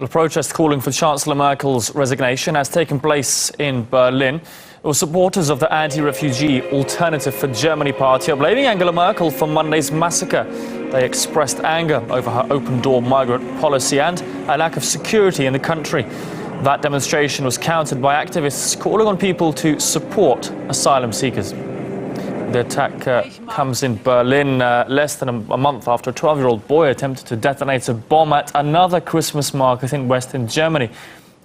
A protest calling for Chancellor Merkel's resignation has taken place in Berlin. Supporters of the anti-refugee Alternative for Germany party are blaming Angela Merkel for Monday's massacre. They expressed anger over her open-door migrant policy and a lack of security in the country. That demonstration was countered by activists calling on people to support asylum seekers. The attack comes in Berlin less than a month after a 12-year-old boy attempted to detonate a bomb at another Christmas market in Western Germany.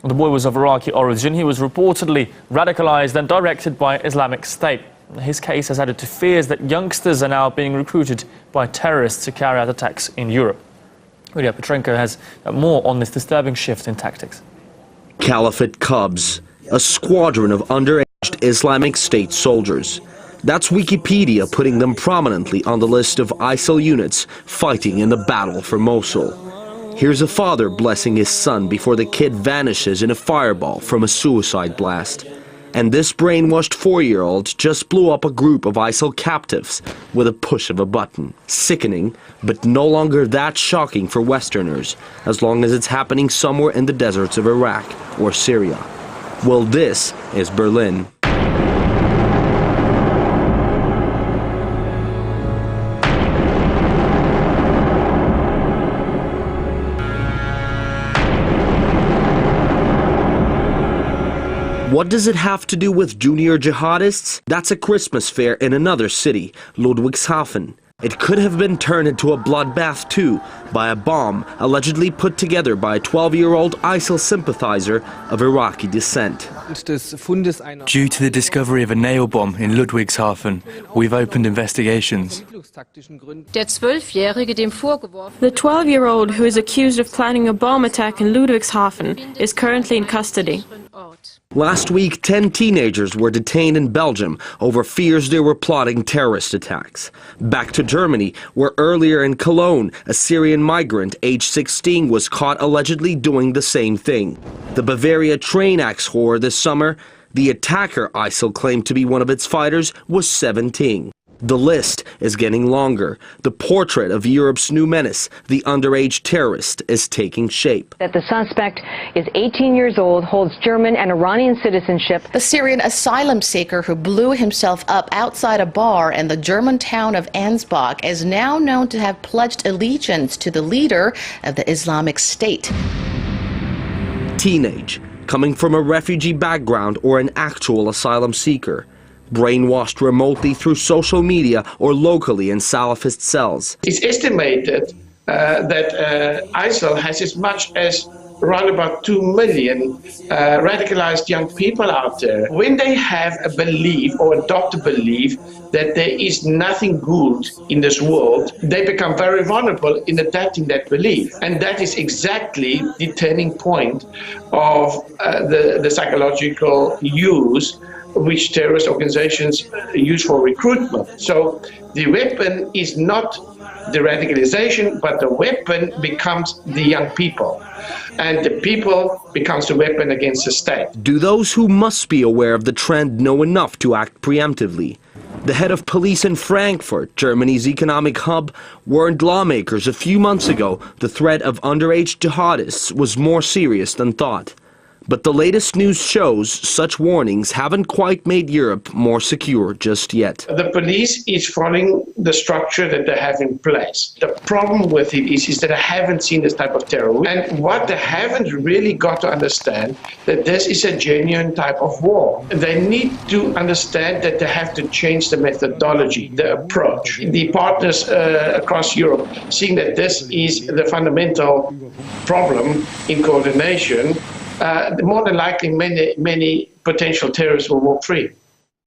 The boy was of Iraqi origin. He was reportedly radicalized and directed by Islamic State. His case has added to fears that youngsters are now being recruited by terrorists to carry out attacks in Europe. Ilya Petrenko has more on this disturbing shift in tactics. Caliphate Cubs, a squadron of underaged Islamic State soldiers. That's Wikipedia putting them prominently on the list of ISIL units fighting in the battle for Mosul. Here's a father blessing his son before the kid vanishes in a fireball from a suicide blast. And this brainwashed 4-year-old just blew up a group of ISIL captives with a push of a button. Sickening, but no longer that shocking for Westerners, as long as it's happening somewhere in the deserts of Iraq or Syria. Well, this is Berlin. What does it have to do with junior jihadists? That's a Christmas fair in another city, Ludwigshafen. It could have been turned into a bloodbath too, by a bomb allegedly put together by a 12-year-old ISIL sympathizer of Iraqi descent. Due to the discovery of a nail bomb in Ludwigshafen, we've opened investigations. The 12-year-old who is accused of planning a bomb attack in Ludwigshafen is currently in custody. Last week, 10 teenagers were detained in Belgium over fears they were plotting terrorist attacks. Back to Germany, where earlier in Cologne, a Syrian migrant aged 16 was caught allegedly doing the same thing. The Bavaria train axe horror this summer, the attacker ISIL claimed to be one of its fighters was 17. The list is getting longer. The portrait of Europe's new menace, the underage terrorist, is taking shape. That the suspect is 18 years old, holds German and Iranian citizenship. The Syrian asylum seeker who blew himself up outside a bar in the German town of Ansbach is now known to have pledged allegiance to the leader of the Islamic State. Teenage, coming from a refugee background or an actual asylum seeker. Brainwashed remotely through social media or locally in Salafist cells. It's estimated that ISIL has as much as around about 2 million radicalized young people out there. When they have a belief or adopt a belief that there is nothing good in this world, they become very vulnerable in adapting that belief. And that is exactly the turning point of the psychological use which terrorist organizations use for recruitment. So the weapon is not the radicalization, but the weapon becomes the young people. And the people becomes the weapon against the state. Do those who must be aware of the trend know enough to act preemptively? The head of police in Frankfurt, Germany's economic hub, warned lawmakers a few months ago the threat of underage jihadists was more serious than thought. But the latest news shows such warnings haven't quite made Europe more secure just yet. The police is following the structure that they have in place. The problem with it is that I haven't seen this type of terror. And what they haven't really got to understand, that this is a genuine type of war. They need to understand that they have to change the methodology, the approach. The partners across Europe, seeing that this is the fundamental problem in coordination, more than likely many potential terrorists will walk free.